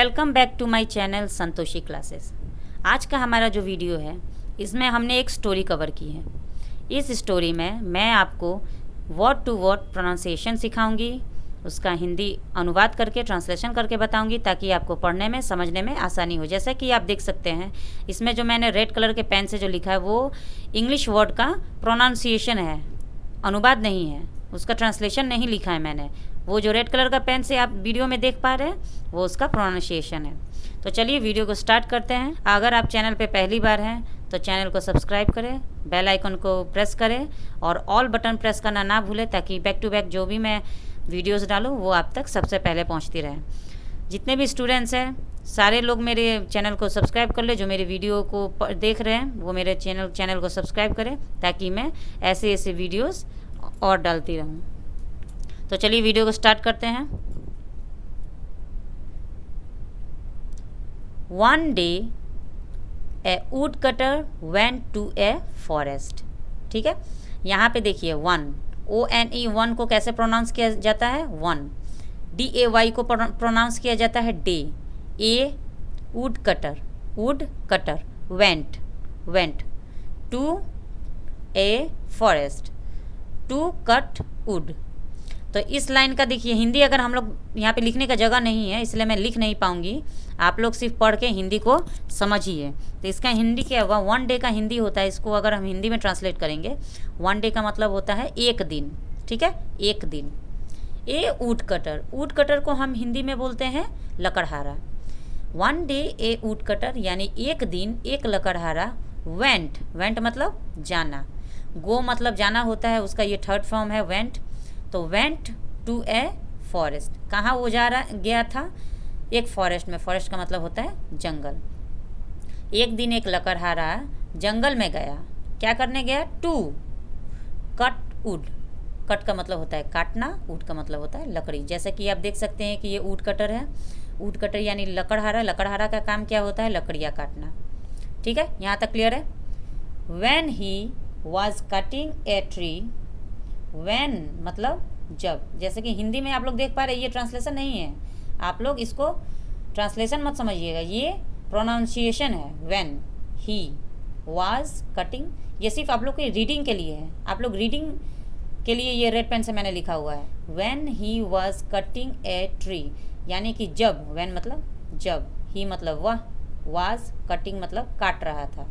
Welcome back to my channel Santoshi classes. आज का हमारा जो वीडियो है इसमें हमने एक स्टोरी कवर की है। इस स्टोरी में मैं आपको वर्ड टू वर्ड प्रोनाउंसिएशन सिखाऊंगी, उसका हिंदी अनुवाद करके ट्रांसलेशन करके बताऊंगी ताकि आपको पढ़ने में समझने में आसानी हो। जैसा कि आप देख सकते हैं इसमें जो मैंने रेड कलर के पेन से जो लिखा है वो इंग्लिश वर्ड का प्रोनाउंसिएशन है, अनुवाद नहीं है, उसका ट्रांसलेशन नहीं लिखा है मैंने। वो जो रेड कलर का पेन से आप वीडियो में देख पा रहे हैं वो उसका प्रोनाउंसिएशन है। तो चलिए वीडियो को स्टार्ट करते हैं। अगर आप चैनल पे पहली बार हैं तो चैनल को सब्सक्राइब करें, बेल आइकन को प्रेस करें और ऑल बटन प्रेस करना ना भूलें ताकि बैक टू बैक जो भी मैं वीडियोस डालूँ वो आप तक सबसे पहले पहुँचती रहे। जितने भी स्टूडेंट्स हैं सारे लोग मेरे चैनल को सब्सक्राइब कर ले। जो मेरे वीडियो को देख रहे हैं वो मेरे चैनल को सब्सक्राइब करें ताकि मैं ऐसे ऐसे वीडियोस और डालती रहूँ। तो चलिए वीडियो को स्टार्ट करते हैं। One day a woodcutter went to a forest. ठीक है, यहाँ पे देखिए वन, ONE वन को कैसे प्रोनाउंस किया जाता है? वन। DAY को प्रोनाउंस किया जाता है day. A woodcutter went to a forest, to cut wood. तो इस लाइन का देखिए हिंदी अगर हम लोग यहाँ पे लिखने का जगह नहीं है इसलिए मैं लिख नहीं पाऊँगी, आप लोग सिर्फ पढ़ के हिंदी को समझिए। तो इसका हिंदी क्या होगा? वन डे का हिंदी होता है, इसको अगर हम हिंदी में ट्रांसलेट करेंगे वन डे का मतलब होता है एक दिन। ठीक है, एक दिन। ए वुड कटर को हम हिंदी में बोलते हैं लकड़हारा। One day a would cutter यानी एक दिन एक लकड़हारा वेंट मतलब जाना, गो मतलब जाना होता है, उसका ये थर्ड फॉर्म है वेंट। तो वेंट टू ए फॉरेस्ट, कहाँ वो गया था? एक फॉरेस्ट में। फॉरेस्ट का मतलब होता है जंगल। एक दिन एक लकड़हारा जंगल में गया, क्या करने गया? To cut would. कट का मतलब होता है काटना, वुड का मतलब होता है लकड़ी। जैसे कि आप देख सकते हैं कि ये वुड कटर है। वुड कटर यानी लकड़हारा। लकड़हारा का काम क्या होता है? लकड़ियाँ काटना। ठीक है, यहाँ तक क्लियर है? When he was cutting a tree, when मतलब जब। जैसे कि हिंदी में आप लोग देख पा रहे हैं ये ट्रांसलेशन नहीं है, आप लोग इसको ट्रांसलेशन मत समझिएगा, ये प्रोनाउंसिएशन है। व्हेन ही वाज कटिंग, ये सिर्फ आप लोग की रीडिंग के लिए है। आप लोग रीडिंग के लिए ये रेड पेन से मैंने लिखा हुआ है। When he was cutting a tree यानी कि जब, व्हेन मतलब जब, ही मतलब वह, वाज कटिंग मतलब काट रहा था।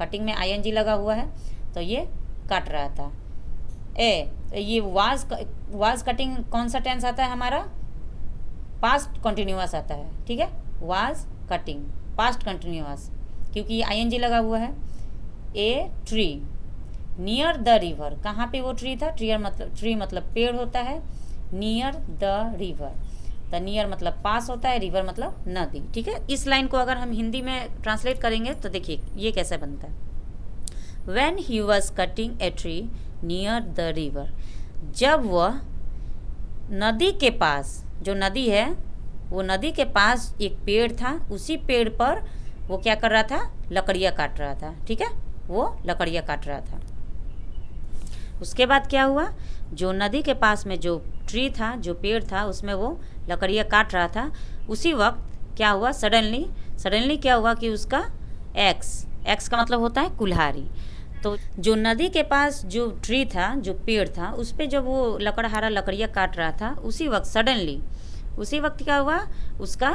कटिंग में ING लगा हुआ है तो ये काट रहा था। ये वाज कटिंग कौन सा टेंस आता है हमारा? पास्ट कंटिन्यूअस आता है। ठीक है, वाज कटिंग पास्ट कंटिन्यूअस, क्योंकि ये ING लगा हुआ है। A tree near the river, कहाँ पे वो ट्री था? ट्री मतलब पेड़ होता है। Near the river, the near मतलब पास होता है, रिवर मतलब नदी। ठीक है, इस लाइन को अगर हम हिंदी में ट्रांसलेट करेंगे तो देखिए ये कैसे बनता है। When he was cutting a tree near the river, जब वह नदी के पास, जो नदी है वो नदी के पास एक पेड़ था, उसी पेड़ पर वो क्या कर रहा था? लकड़ियाँ काट रहा था। ठीक है, वो लकड़ियाँ काट रहा था। उसके बाद क्या हुआ? जो नदी के पास में जो ट्री था, जो पेड़ था, उसमें वो लकड़ियाँ काट रहा था। उसी वक्त क्या हुआ? सडनली क्या हुआ कि उसका एक्स का मतलब होता है कुल्हाड़ी। तो जो नदी के पास जो ट्री था, जो पेड़ था, उस पर जब वो लकड़हारा लकड़ियाँ काट रहा था उसी वक्त क्या हुआ? उसका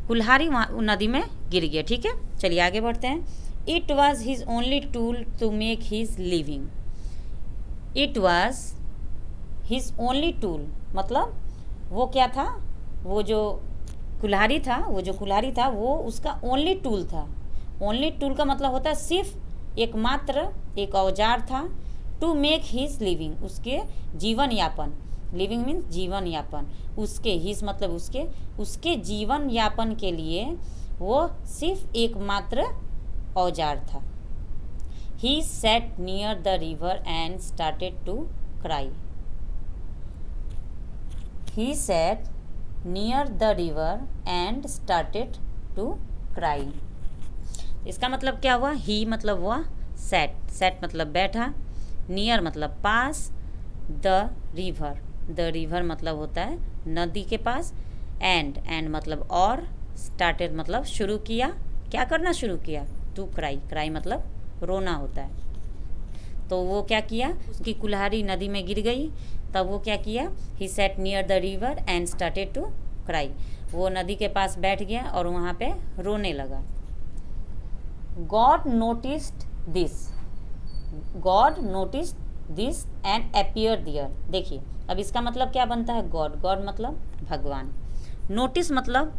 कुल्हाड़ी वहाँ नदी में गिर गया। ठीक है, चलिए आगे बढ़ते हैं। It was his only tool to make his living. It was his only tool मतलब वो क्या था? वो जो कुल्हाड़ी था वो उसका ओनली टूल था। ओनली टूल का मतलब होता है सिर्फ एकमात्र एक औजार था। टू मेक हिज लिविंग, उसके जीवन यापन। लिविंग मीन्स जीवन यापन। उसके हिज मतलब उसके जीवन यापन के लिए वो सिर्फ एकमात्र औजार था। He sat near the river and started to cry. He sat near the river and started to cry. इसका मतलब क्या हुआ? ही मतलब हुआ सैट मतलब बैठा, नियर मतलब पास, द रिवर मतलब होता है नदी के पास, एंड मतलब और, स्टार्टेड मतलब शुरू किया, क्या करना शुरू किया, टू क्राई, क्राई मतलब रोना होता है। तो वो क्या किया, उसकी कुल्हाड़ी नदी में गिर गई, तब वो क्या किया, he sat near the river and started to cry, वो नदी के पास बैठ गया और वहाँ पे रोने लगा। God noticed this, God noticed this and appear there. देखिए अब इसका मतलब क्या बनता है, गॉड, गॉड मतलब भगवान, नोटिस मतलब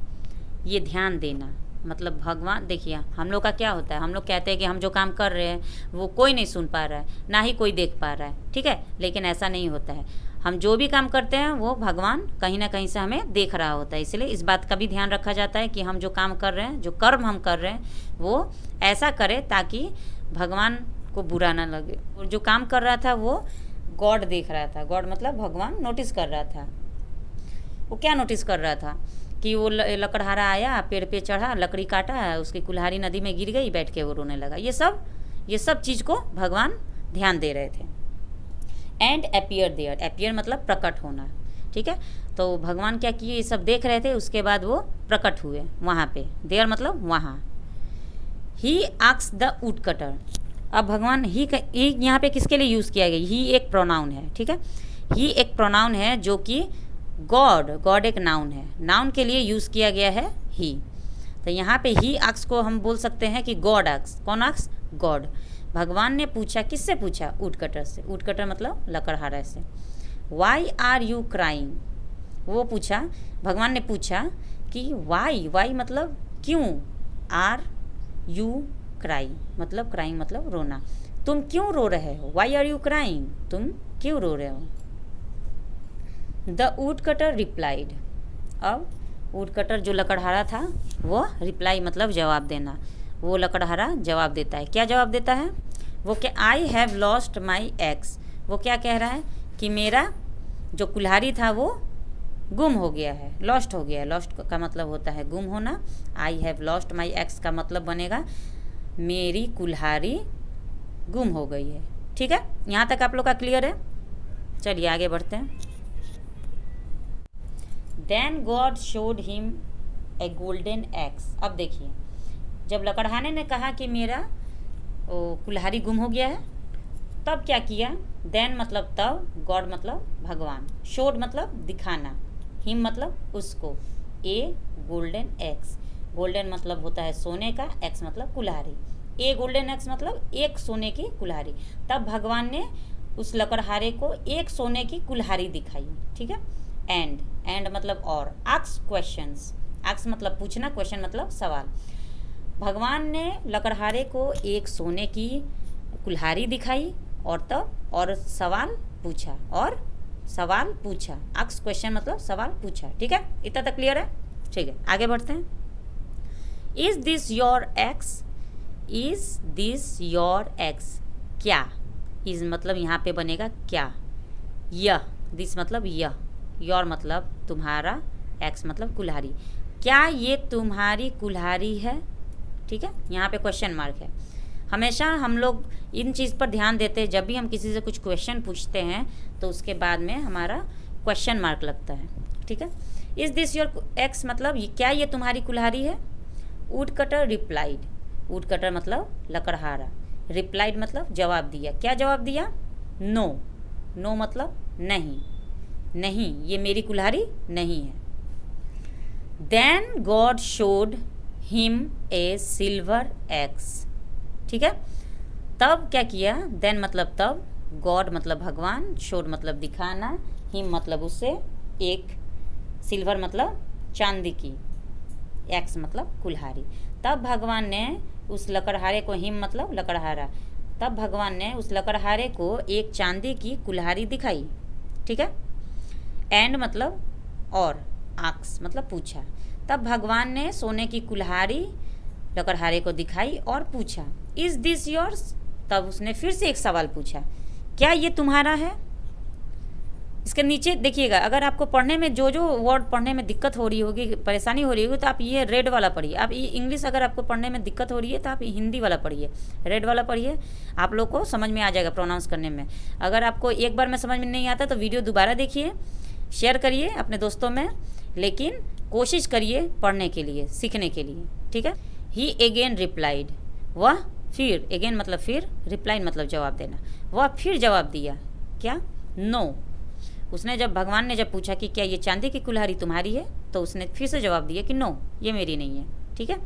ये ध्यान देना, मतलब भगवान। देखिए हम लोग का क्या होता है, हम लोग कहते हैं कि हम जो काम कर रहे हैं वो कोई नहीं सुन पा रहा है, ना ही कोई देख पा रहा है, ठीक है, लेकिन ऐसा नहीं होता है। हम जो भी काम करते हैं वो भगवान कहीं ना कहीं से हमें देख रहा होता है, इसलिए इस बात का भी ध्यान रखा जाता है कि हम जो काम कर रहे हैं, जो कर्म हम कर रहे हैं वो ऐसा करें ताकि भगवान को बुरा ना लगे। और जो काम कर रहा था वो गॉड देख रहा था, गॉड मतलब भगवान नोटिस कर रहा था। वो क्या नोटिस कर रहा था कि वो लकड़हारा आया, पेड़ पे चढ़ा, लकड़ी काटा, उसकी कुल्हाड़ी नदी में गिर गई, बैठ के वो रोने लगा। ये सब चीज़ को भगवान ध्यान दे रहे थे। एंड अपीयर देयर, अपीयर मतलब प्रकट होना, ठीक है। तो भगवान क्या किए, ये सब देख रहे थे, उसके बाद वो प्रकट हुए वहाँ पे। देयर मतलब वहाँ। He asked the wood cutter, अब भगवान ही यहाँ पे किसके लिए यूज़ किया गया, ही एक प्रोनाउन है, ठीक है। ही एक प्रोनाउन है जो कि गॉड एक नाउन है, नाउन के लिए यूज़ किया गया है ही। तो यहाँ पे ही आक्स को हम बोल सकते हैं कि गॉड आक्स, कौन आक्स, गॉड। भगवान ने पूछा, किससे पूछा, वुड कटर से, वुड कटर मतलब लकड़हारा से। वाई आर यू क्राइंग, वो पूछा, भगवान ने पूछा कि वाई मतलब क्यों, आर यू क्राई मतलब क्राइंग मतलब रोना, तुम क्यों रो रहे हो, वाई आर यू क्राइंग, तुम क्यों रो रहे हो। द वुड कटर रिप्लाइड, अब वुड कटर जो लकड़हारा था वो रिप्लाई मतलब जवाब देना, वो लकड़हारा जवाब देता है। क्या जवाब देता है वो, कि I have lost my x, वो क्या कह रहा है कि मेरा जो कुल्हाड़ी था वो गुम हो गया है, लॉस्ट हो गया है। लॉस्ट का मतलब होता है गुम होना। I have lost my x का मतलब बनेगा मेरी कुल्हाड़ी गुम हो गई है, ठीक है। यहाँ तक आप लोग का क्लियर है। चलिए आगे बढ़ते हैं। Then God showed him a golden axe, अब देखिए जब लकड़हारे ने कहा कि मेरा कुल्हाड़ी गुम हो गया है, तब क्या किया, देन मतलब तब, गॉड मतलब भगवान, शोड मतलब दिखाना, हिम मतलब उसको, ए गोल्डन एक्स, गोल्डन मतलब होता है सोने का, एक्स मतलब कुल्हाड़ी, ए गोल्डन एक्स मतलब एक सोने की कुल्हाड़ी। तब भगवान ने उस लकड़हारे को एक सोने की कुल्हाड़ी दिखाई, ठीक है। एंड मतलब और, आस्क क्वेश्चंस, आस्क मतलब पूछना, क्वेश्चन मतलब सवाल। भगवान ने लकड़हारे को एक सोने की कुल्हाड़ी दिखाई और तब और सवाल पूछा, आस्क क्वेश्चन मतलब सवाल पूछा, ठीक है। इतना तक क्लियर है, ठीक है। आगे बढ़ते हैं। Is this your x, is this your x, क्या, इज मतलब यहाँ पे बनेगा क्या, यह, दिस मतलब यह, योर मतलब तुम्हारा, एक्स मतलब कुल्हाड़ी, क्या ये तुम्हारी कुल्हाड़ी है, ठीक है। यहाँ पे क्वेश्चन मार्क है। हमेशा हम लोग इन चीज़ पर ध्यान देते हैं, जब भी हम किसी से कुछ क्वेश्चन पूछते हैं तो उसके बाद में हमारा क्वेश्चन मार्क लगता है, ठीक है। इज दिस योर एक्स मतलब क्या ये तुम्हारी कुल्हाड़ी है। Would cutter replied, would cutter मतलब लकड़हारा, रिप्लाइड मतलब जवाब दिया, क्या जवाब दिया, नो, नो मतलब नहीं, नहीं ये मेरी कुल्हाड़ी नहीं है। Then God showed him a silver axe, ठीक है। तब क्या किया, देन मतलब तब, गॉड मतलब भगवान, शोड मतलब दिखाना, हिम मतलब उसे, एक, सिल्वर मतलब चांदी की, एक्स मतलब कुल्हाड़ी। तब भगवान ने उस लकड़हारे को, हिम मतलब लकड़हारा, तब भगवान ने उस लकड़हारे को एक चांदी की कुल्हाड़ी दिखाई, ठीक है। एंड मतलब और, आक्स मतलब पूछा, तब भगवान ने सोने की कुल्हाड़ी लकड़हारे को दिखाई और पूछा, इज दिस योर्स, तब उसने फिर से एक सवाल पूछा, क्या ये तुम्हारा है। इसके नीचे देखिएगा, अगर आपको पढ़ने में जो वर्ड पढ़ने में दिक्कत हो रही होगी, परेशानी हो रही होगी, तो आप ये रेड वाला पढ़िए। आप ये इंग्लिश अगर आपको पढ़ने में दिक्कत हो रही है तो आप हिंदी वाला पढ़िए, रेड वाला पढ़िए, आप लोग को समझ में आ जाएगा प्रोनाउंस करने में। अगर आपको एक बार में समझ में नहीं आता तो वीडियो दोबारा देखिए, शेयर करिए अपने दोस्तों में, लेकिन कोशिश करिए पढ़ने के लिए, सीखने के लिए, ठीक है। ही अगेन रिप्लाइड, वह फिर, अगेन मतलब फिर, रिप्लाइड मतलब जवाब देना, वह फिर जवाब दिया, क्या, नो। उसने जब, भगवान ने जब पूछा कि क्या ये चांदी की कुल्हाड़ी तुम्हारी है, तो उसने फिर से जवाब दिया कि नो, ये मेरी नहीं है, ठीक है।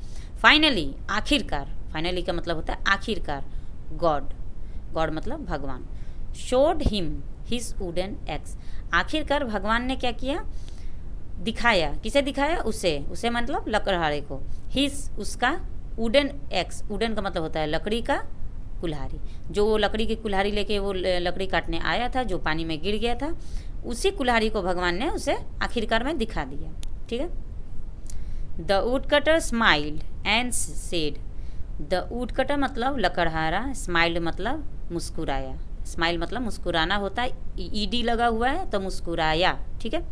फाइनली, आखिरकार, फाइनली का मतलब होता है आखिरकार, गॉड, गॉड मतलब भगवान, showed him his wooden x, आखिरकार भगवान ने क्या किया, दिखाया, किसे दिखाया, उसे मतलब लकड़हारे को, हिज, उसका, वुडन एक्स, वुडन का मतलब होता है लकड़ी का कुल्हाड़ी, जो वो लकड़ी की कुल्हाड़ी लेके वो लकड़ी काटने आया था, जो पानी में गिर गया था, उसी कुल्हाड़ी को भगवान ने उसे आखिरकार में दिखा दिया, ठीक है। The wood cutter smiled and said, the wood cutter मतलब लकड़हारा, स्माइल्ड मतलब मुस्कुराया, स्माइल मतलब मुस्कुराना होता है, ईडी लगा हुआ है तो मुस्कुराया, ठीक है।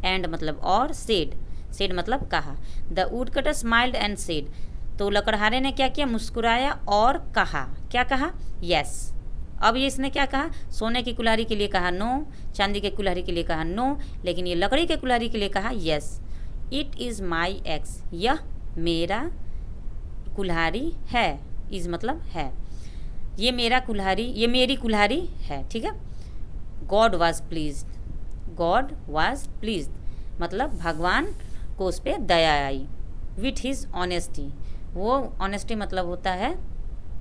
एंड मतलब और, सेड, सेड मतलब कहा, the wood cutter smiled and said, तो लकड़हारे ने क्या किया, मुस्कुराया और कहा, क्या कहा, यस। अब ये इसने क्या कहा, सोने की कुल्हाड़ी के लिए कहा नो, चांदी के कुल्हाड़ी के लिए कहा नो, लेकिन ये लकड़ी के कुल्हाड़ी के लिए कहा yes. It is my x, यह मेरा कुल्हाड़ी है, इज़ मतलब है, ये मेरा कुल्हाड़ी, ये मेरी कुल्हाड़ी है, ठीक है। God was pleased, God was pleased मतलब भगवान को उस पर दया आई, विथ हिज ऑनेस्टी, वो ऑनेस्टी मतलब होता है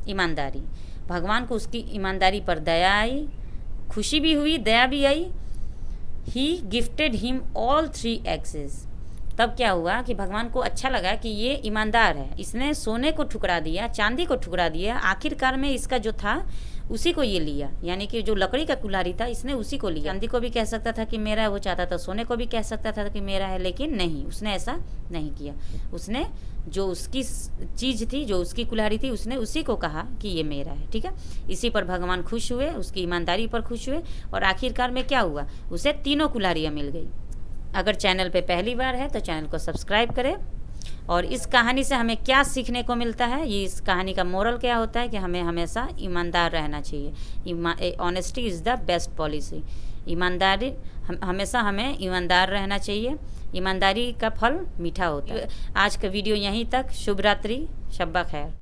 ईमानदारी, भगवान को उसकी ईमानदारी पर दया आई, खुशी भी हुई, दया भी आई। ही गिफ्टेड हिम ऑल 3 एक्सेस, तब क्या हुआ कि भगवान को अच्छा लगा कि ये ईमानदार है, इसने सोने को ठुकरा दिया, चांदी को ठुकरा दिया, आखिरकार में इसका जो था उसी को ये लिया, यानी कि जो लकड़ी का कुल्हाड़ी था इसने उसी को लिया। चांदी को भी कह सकता था कि मेरा है, वो चाहता था सोने को भी कह सकता था कि मेरा है, लेकिन नहीं, उसने ऐसा नहीं किया, उसने जो उसकी चीज़ थी, जो उसकी कुल्हाड़ी थी, उसने उसी को कहा कि ये मेरा है, ठीक है। इसी पर भगवान खुश हुए, उसकी ईमानदारी पर खुश हुए, और आखिरकार में क्या हुआ, उसे तीनों कुल्हाड़ियाँ मिल गई। अगर चैनल पे पहली बार है तो चैनल को सब्सक्राइब करें। और इस कहानी से हमें क्या सीखने को मिलता है, ये इस कहानी का मोरल क्या होता है कि हमें हमेशा ईमानदार रहना चाहिए, honesty is the best policy, ईमानदारी हमेशा हमें ईमानदार रहना चाहिए, ईमानदारी का फल मीठा होता है। आज का वीडियो यहीं तक, शुभ रात्रि, शब्बा खैर।